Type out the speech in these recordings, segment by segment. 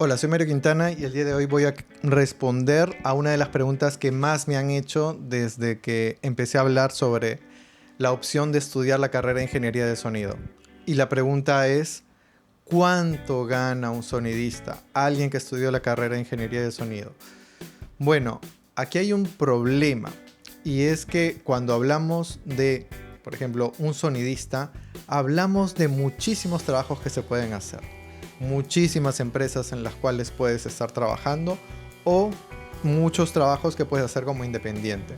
Hola, soy Mario Quintana y el día de hoy voy a responder a una de las preguntas que más me han hecho desde que empecé a hablar sobre la opción de estudiar la carrera de Ingeniería de Sonido. Y la pregunta es, ¿cuánto gana un sonidista? Alguien que estudió la carrera de Ingeniería de Sonido. Bueno, aquí hay un problema y es que cuando hablamos de, por ejemplo, un sonidista, hablamos de muchísimos trabajos que se pueden hacer. Muchísimas empresas en las cuales puedes estar trabajando o muchos trabajos que puedes hacer como independiente.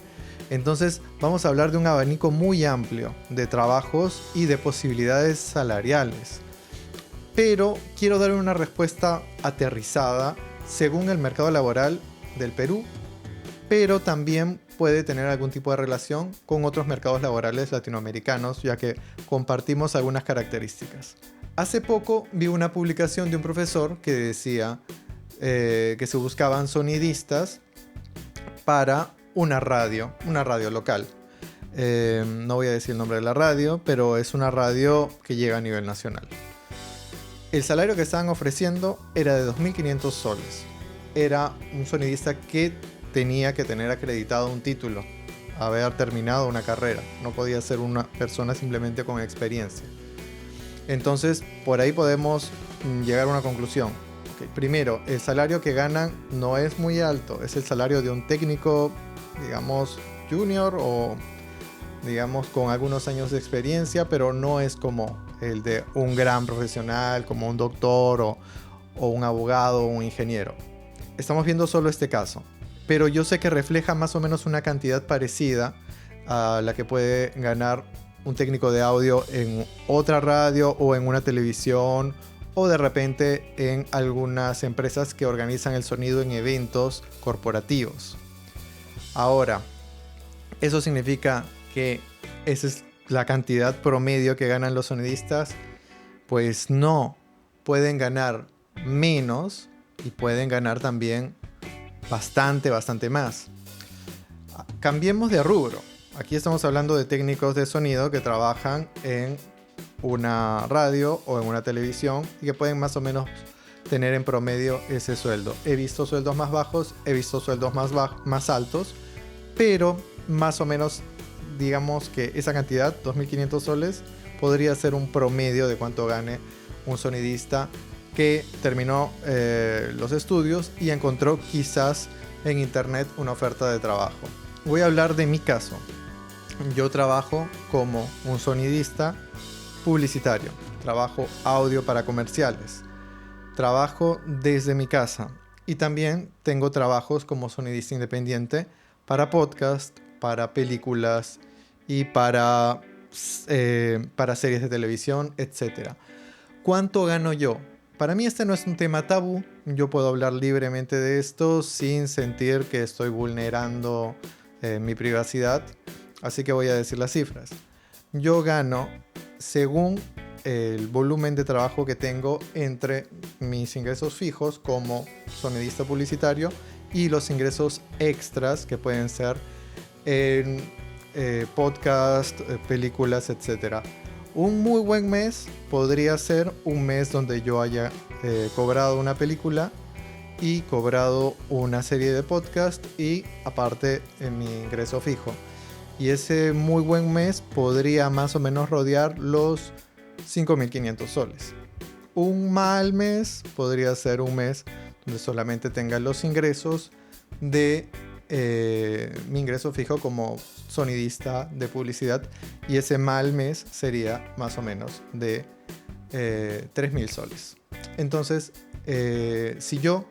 Entonces vamos a hablar de un abanico muy amplio de trabajos y de posibilidades salariales. Pero quiero dar una respuesta aterrizada según el mercado laboral del Perú, pero también puede tener algún tipo de relación con otros mercados laborales latinoamericanos, ya que compartimos algunas características. Hace poco vi una publicación de un profesor que decía que se buscaban sonidistas para una radio local. No voy a decir el nombre de la radio, pero es una radio que llega a nivel nacional. El salario que estaban ofreciendo era de 2.500 soles. Era un sonidista que tenía que tener acreditado un título, haber terminado una carrera. No podía ser una persona simplemente con experiencia. Entonces, por ahí podemos llegar a una conclusión. Okay. Primero, el salario que ganan no es muy alto. Es el salario de un técnico, digamos, junior o, digamos, con algunos años de experiencia, pero no es como el de un gran profesional, como un doctor o un abogado o un ingeniero. Estamos viendo solo este caso, pero yo sé que refleja más o menos una cantidad parecida a la que puede ganar un técnico de audio en otra radio o en una televisión o de repente en algunas empresas que organizan el sonido en eventos corporativos. Ahora, ¿eso significa que esa es la cantidad promedio que ganan los sonidistas? Pues no, pueden ganar menos y pueden ganar también bastante más. Cambiemos de rubro. Aquí estamos hablando de técnicos de sonido que trabajan en una radio o en una televisión y que pueden más o menos tener en promedio ese sueldo. He visto sueldos más bajos, he visto sueldos más altos, pero más o menos digamos que esa cantidad, 2.500 soles, podría ser un promedio de cuánto gane un sonidista que terminó los estudios y encontró quizás en internet una oferta de trabajo. Voy a hablar de mi caso. Yo trabajo como un sonidista publicitario, trabajo audio para comerciales, trabajo desde mi casa y también tengo trabajos como sonidista independiente para podcast, para películas y para series de televisión, etc. ¿Cuánto gano yo? Para mí este no es un tema tabú, yo puedo hablar libremente de esto sin sentir que estoy vulnerando mi privacidad. Así que voy a decir las cifras. Yo gano según el volumen de trabajo que tengo entre mis ingresos fijos como sonidista publicitario y los ingresos extras que pueden ser en podcast, películas, etc. Un muy buen mes podría ser un mes donde yo haya cobrado una película y cobrado una serie de podcast y aparte en mi ingreso fijo. Y ese muy buen mes podría más o menos rodear los 5.500 soles. Un mal mes podría ser un mes donde solamente tenga los ingresos de mi ingreso fijo como sonidista de publicidad. Y ese mal mes sería más o menos de 3.000 soles. Entonces, si yo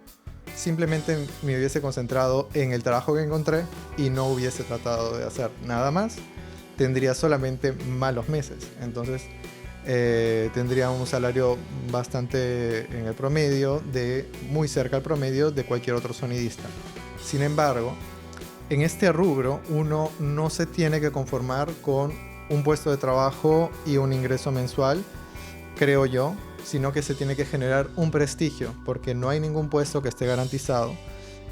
simplemente me hubiese concentrado en el trabajo que encontré y no hubiese tratado de hacer nada más, tendría solamente malos meses. Entonces tendría un salario bastante en el promedio, muy cerca al promedio de cualquier otro sonidista. Sin embargo, en este rubro uno no se tiene que conformar con un puesto de trabajo y un ingreso mensual, creo yo, sino que se tiene que generar un prestigio, porque no hay ningún puesto que esté garantizado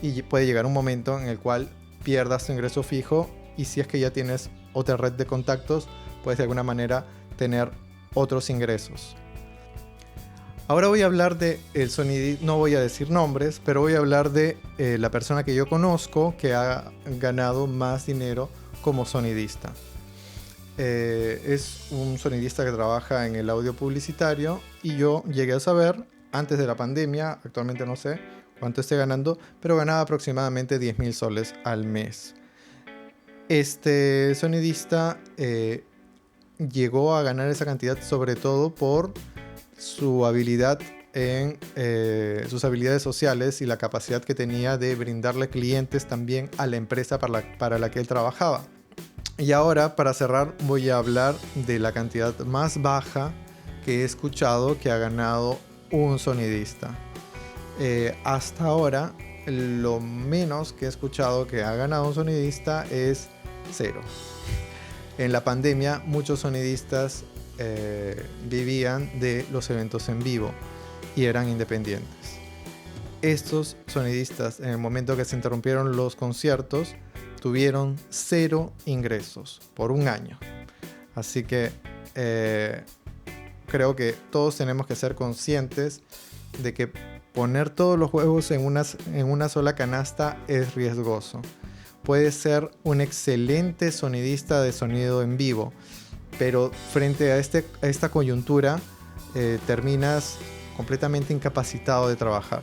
y puede llegar un momento en el cual pierdas tu ingreso fijo y si es que ya tienes otra red de contactos, puedes de alguna manera tener otros ingresos. Ahora voy a hablar de el sonidista, no voy a decir nombres, pero voy a hablar de la persona que yo conozco que ha ganado más dinero como sonidista. Es un sonidista que trabaja en el audio publicitario y yo llegué a saber antes de la pandemia, actualmente no sé cuánto esté ganando, pero ganaba aproximadamente 10.000 soles al mes. Este sonidista llegó a ganar esa cantidad sobre todo por su habilidad en sus habilidades sociales y la capacidad que tenía de brindarle clientes también a la empresa para la que él trabajaba. Y ahora, para cerrar, voy a hablar de la cantidad más baja que he escuchado que ha ganado un sonidista. Hasta ahora, lo menos que he escuchado que ha ganado un sonidista es 0. En la pandemia, muchos sonidistas vivían de los eventos en vivo y eran independientes. Estos sonidistas, en el momento que se interrumpieron los conciertos, tuvieron 0 ingresos por un año. Así que creo que todos tenemos que ser conscientes de que poner todos los huevos en una sola canasta es riesgoso. Puedes ser un excelente sonidista de sonido en vivo, pero frente a esta coyuntura terminas completamente incapacitado de trabajar.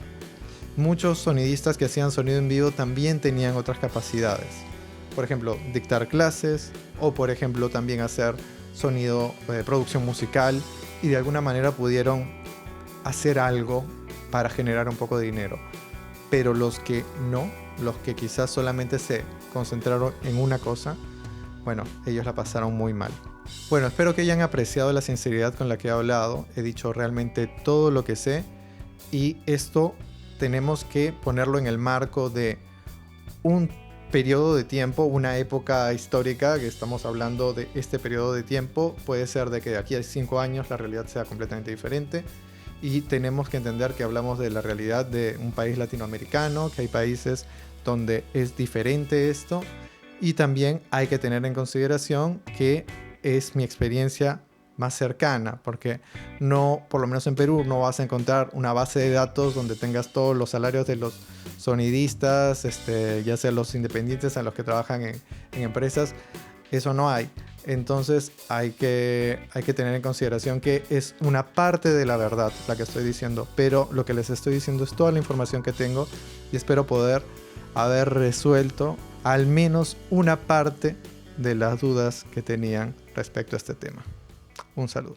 Muchos sonidistas que hacían sonido en vivo también tenían otras capacidades. Por ejemplo, dictar clases o por ejemplo también hacer sonido, producción musical, y de alguna manera pudieron hacer algo para generar un poco de dinero. Pero los que quizás solamente se concentraron en una cosa, bueno, ellos la pasaron muy mal. Bueno, espero que hayan apreciado la sinceridad con la que he hablado. He dicho realmente todo lo que sé y esto tenemos que ponerlo en el marco de un periodo de tiempo, una época histórica, que estamos hablando de este periodo de tiempo. Puede ser de que de aquí a 5 años la realidad sea completamente diferente y tenemos que entender que hablamos de la realidad de un país latinoamericano, que hay países donde es diferente esto, y también hay que tener en consideración que es mi experiencia más cercana, porque no, por lo menos en Perú, no vas a encontrar una base de datos donde tengas todos los salarios de los sonidistas, ya sea los independientes a los que trabajan en empresas. Eso no hay. Entonces hay que tener en consideración que es una parte de la verdad la que estoy diciendo, pero lo que les estoy diciendo es toda la información que tengo y espero poder haber resuelto al menos una parte de las dudas que tenían respecto a este tema. Un saludo.